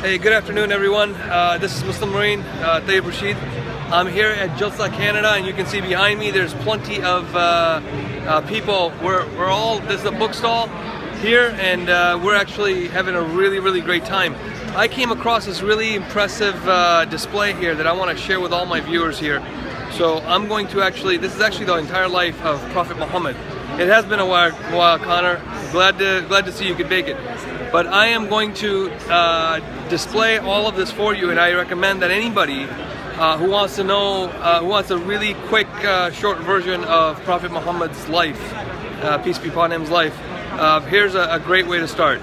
Hey, good afternoon, everyone. This is Muslim Marine Tayyib Rashid. I'm here at Jalsa, Canada, and you can see behind me there's plenty of people. We're all, this is a book stall here, and we're actually having a really great time. I came across this really impressive display here that I want to share with all my viewers here. So I'm going to this is actually the entire life of Prophet Muhammad. It has been a while, Connor. Glad to see you could make it. But I am going to display all of this for you, and I recommend that anybody who wants to know, who wants a really quick, short version of Prophet Muhammad's life, peace be upon him's life, here's a great way to start.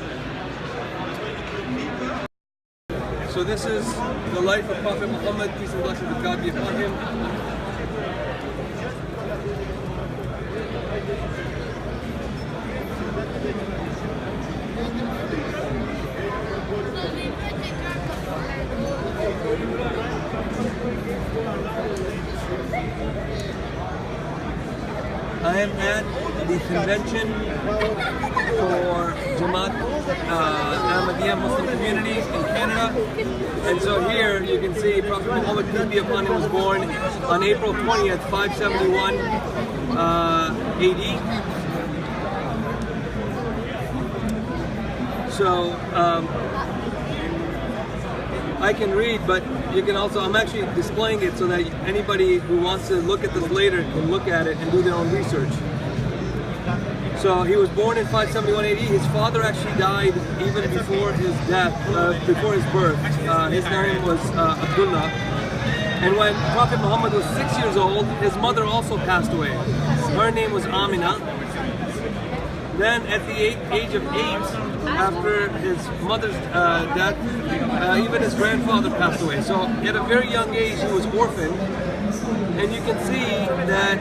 So this is the life of Prophet Muhammad, peace and blessings of God be upon him. I am at the convention for Jamaat Ahmadiyya Muslim communities in Canada, and so here you can see Prophet Muhammad, peace be upon him, was born on April 20th, 571 AD. So I can read, but you can also, I'm actually displaying it so that anybody who wants to look at this later can look at it and do their own research. So he was born in 571 AD. His father actually died even before his death, before his birth. His name was Abdullah. And when Prophet Muhammad was 6 years old, his mother also passed away. Her name was Amina. Then at the age of 8, after his mother's death, even his grandfather passed away. So at a very young age he was orphaned. And you can see that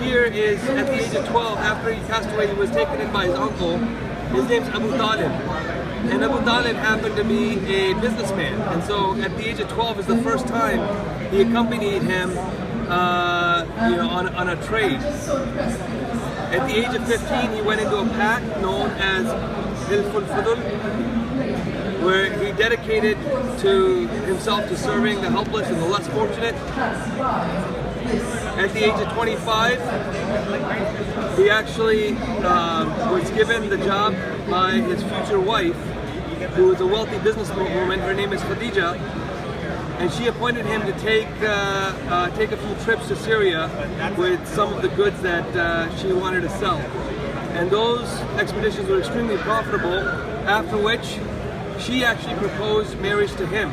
here is at the age of 12, after he passed away, he was taken in by his uncle. His name's Abu Talib. And Abu Talib happened to be a businessman. And so at the age of 12 is the first time he accompanied him on a trade. At the age of 15, he went into a pact known as Hilf al-Fudul, where he dedicated himself to serving the helpless and the less fortunate. At the age of 25, he actually was given the job by his future wife, who was a wealthy businesswoman. Her name is Khadija. And she appointed him to take a few trips to Syria with some of the goods that she wanted to sell. And those expeditions were extremely profitable, after which she actually proposed marriage to him.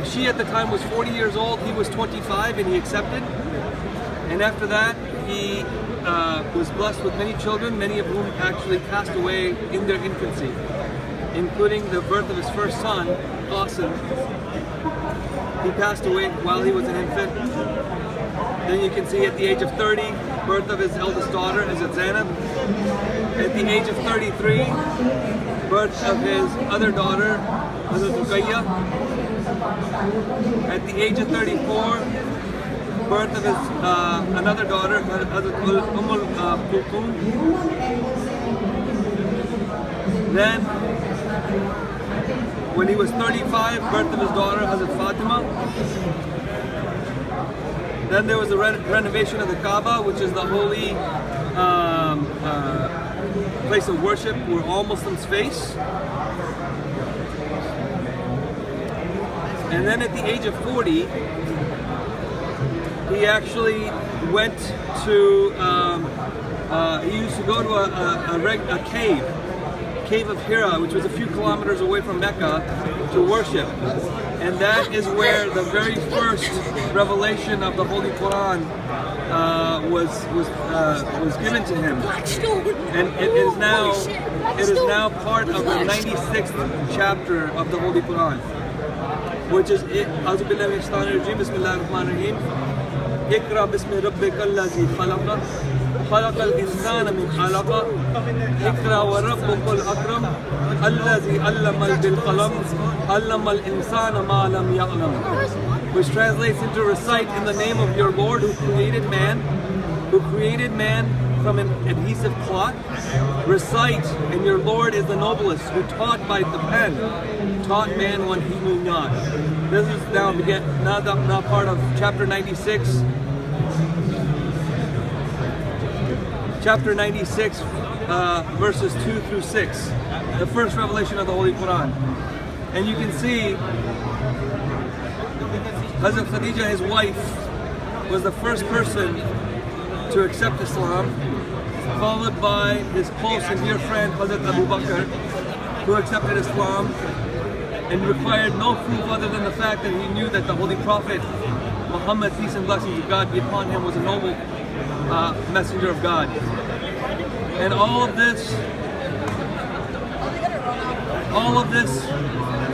She at the time was 40 years old, he was 25, and he accepted. And after that, he was blessed with many children, many of whom actually passed away in their infancy, including the birth of his first son, Qasim. He passed away while he was an infant. Then you can see at the age of 30, birth of his eldest daughter, Hazrat Zainab. At the age of 33, birth of his other daughter, Hazrat Ruqayya. At the age of 34, birth of his another daughter, Hazrat al-Kulthum. Then, when he was 35, birth of his daughter, Hazrat Fatima. Then there was the renovation of the Kaaba, which is the holy place of worship where all Muslims face. And then at the age of 40, he actually went to, he used to go to a cave of Hira, which was a few kilometers away from Mecca, to worship. And that is where the very first revelation of the Holy Quran was given to him. And it is now part of the 96th chapter of the Holy Quran, which is Bismillahir-Rahmanir-Rahim. Iqra bismi rabbika allazi khalaqa خلق الإنسان من علقة اقرأ وربك الأكرم الذي علم بالقلم علم الإنسان ما لم يعلم, which translates into recite in the name of your Lord who created man from an adhesive cloth. Recite, and your Lord is the noblest, who taught by the pen, taught man when he knew not. This is now part of chapter 96. Chapter 96, verses 2 through 6. The first revelation of the Holy Quran. And you can see Hazrat Khadija, his wife, was the first person to accept Islam, followed by his close and dear friend Hazrat Abu Bakr, who accepted Islam and required no proof other than the fact that he knew that the Holy Prophet Muhammad, peace and blessings of God be upon him, was a noble messenger of God. And all of this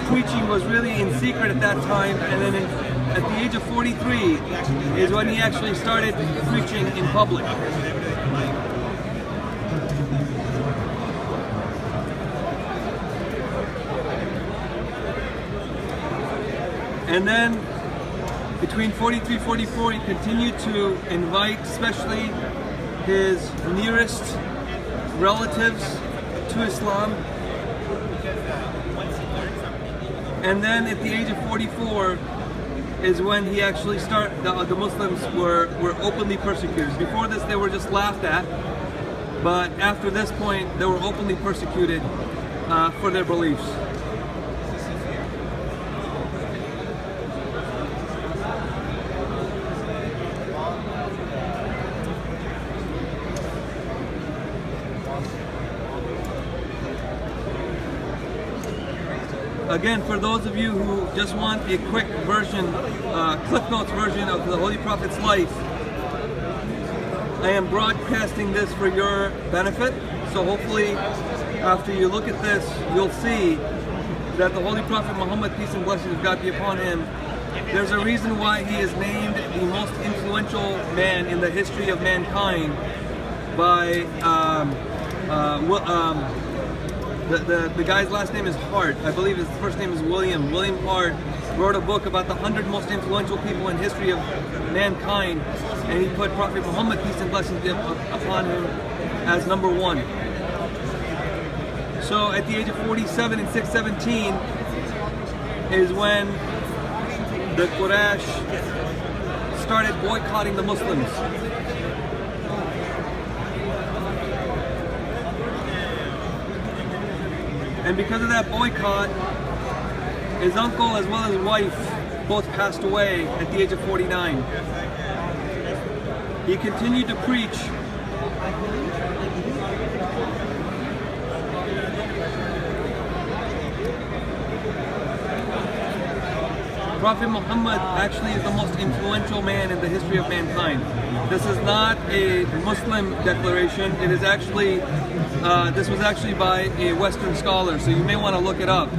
preaching was really in secret at that time, and then at the age of 43 is when he actually started preaching in public. And then between 43 and 44 he continued to invite especially his nearest relatives to Islam. And then at the age of 44 is when he actually the Muslims were openly persecuted. Before this they were just laughed at, but after this point they were openly persecuted for their beliefs. Again, for those of you who just want a quick version, Cliff Notes version of the Holy Prophet's life, I am broadcasting this for your benefit. So hopefully, after you look at this, you'll see that the Holy Prophet Muhammad, peace and blessings of God be upon him, there's a reason why he is named the most influential man in the history of mankind by the guy's last name is Hart. I believe his first name is William. William Hart wrote a book about the 100 most influential people in history of mankind, and he put Prophet Muhammad, peace and blessings be upon him, as number one. So at the age of 47 and 617 is when the Quraysh started boycotting the Muslims. And because of that boycott, his uncle as well as his wife both passed away at the age of 49. He continued to preach. Prophet Muhammad actually is the most influential man in the history of mankind. This is not a Muslim declaration. It is actually, this was actually by a Western scholar, so you may want to look it up.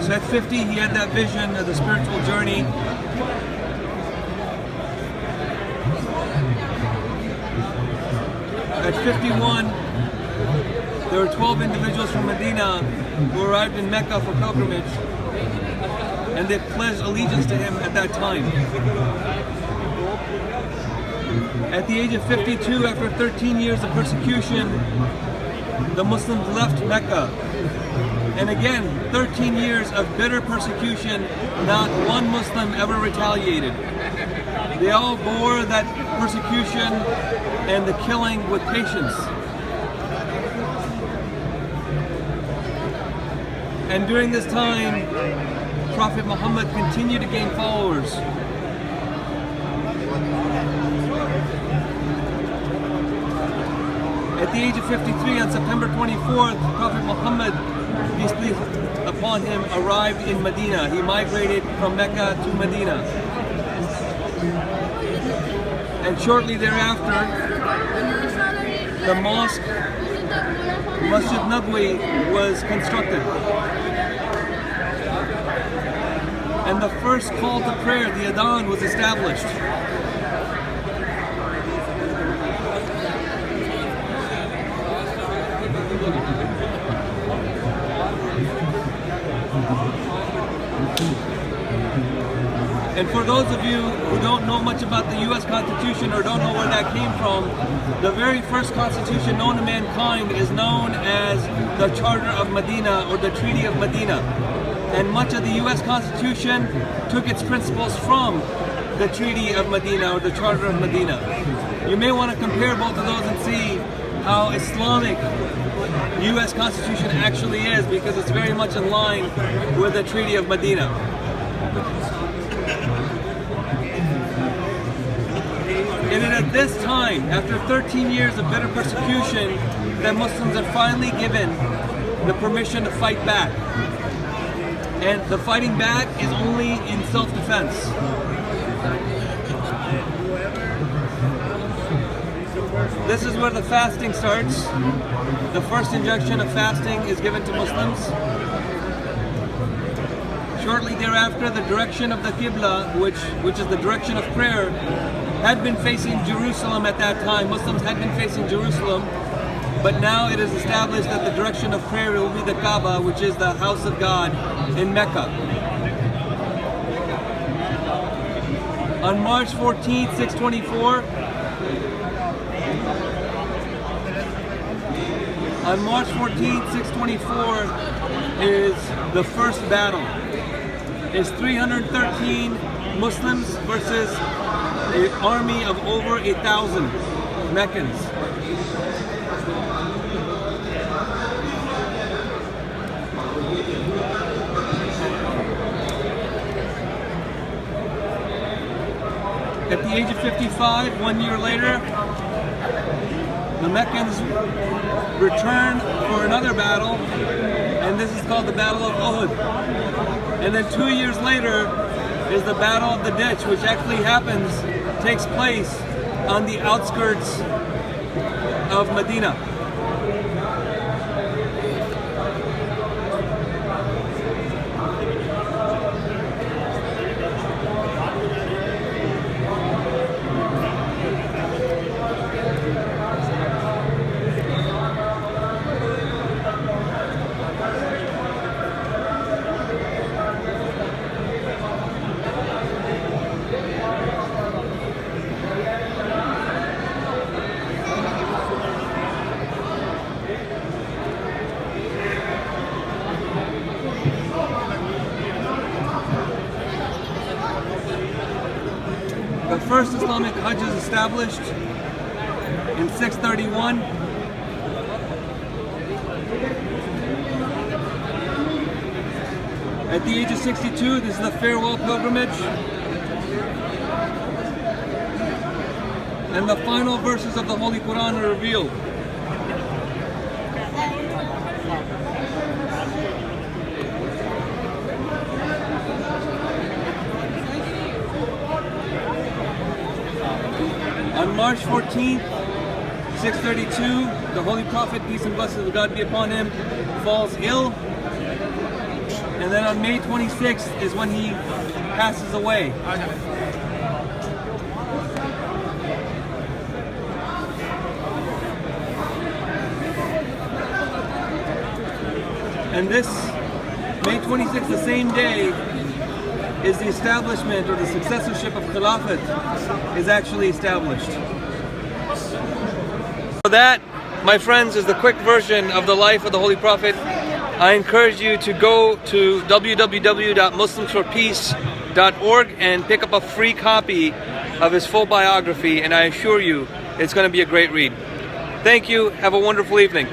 So at 50, he had that vision of the spiritual journey. At 51, there were 12 individuals from Medina who arrived in Mecca for pilgrimage, and they pledged allegiance to him at that time. At the age of 52, after 13 years of persecution, the Muslims left Mecca. And again, 13 years of bitter persecution, not one Muslim ever retaliated. They all bore that persecution and the killing with patience. And during this time, Prophet Muhammad continued to gain followers. At the age of 53, on September 24th, Prophet Muhammad, peace be upon him, arrived in Medina. He migrated from Mecca to Medina. And shortly thereafter, the mosque, Masjid Nabwi, was constructed. And the first call to prayer, the Adhan, was established. And for those of you who don't know much about the US Constitution or don't know where that came from, the very first constitution known to mankind is known as the Charter of Medina or the Treaty of Medina. And much of the US Constitution took its principles from the Treaty of Medina or the Charter of Medina. You may want to compare both of those and see how Islamic US Constitution actually is, because it's very much in line with the Treaty of Medina. It is at this time, after 13 years of bitter persecution, that Muslims are finally given the permission to fight back. And the fighting back is only in self-defense. This is where the fasting starts. The first injection of fasting is given to Muslims. Shortly thereafter, the direction of the Qibla, which is the direction of prayer, had been facing Jerusalem at that time. Muslims had been facing Jerusalem, but now it is established that the direction of prayer will be the Kaaba, which is the house of God in Mecca. On March 14, 624, on March 14, 624 is the first battle. It's 313 Muslims versus an army of over 1,000 Meccans. At the age of 55, 1 year later, the Meccans return for another battle, and this is called the Battle of Uhud. And then 2 years later is the Battle of the Ditch, which actually takes place on the outskirts of Medina. The first Islamic Hajj is established in 631. At the age of 62, this is the farewell pilgrimage. And the final verses of the Holy Quran are revealed. On March 14th, 632, the Holy Prophet, peace and blessings of God be upon him, falls ill. And then on May 26th is when he passes away. And this May 26th, the same day, is the establishment or the successorship of Khilafat is actually established. So that, my friends, is the quick version of the life of the Holy Prophet. I encourage you to go to www.muslimsforpeace.org and pick up a free copy of his full biography, and I assure you it's going to be a great read. Thank you. Have a wonderful evening.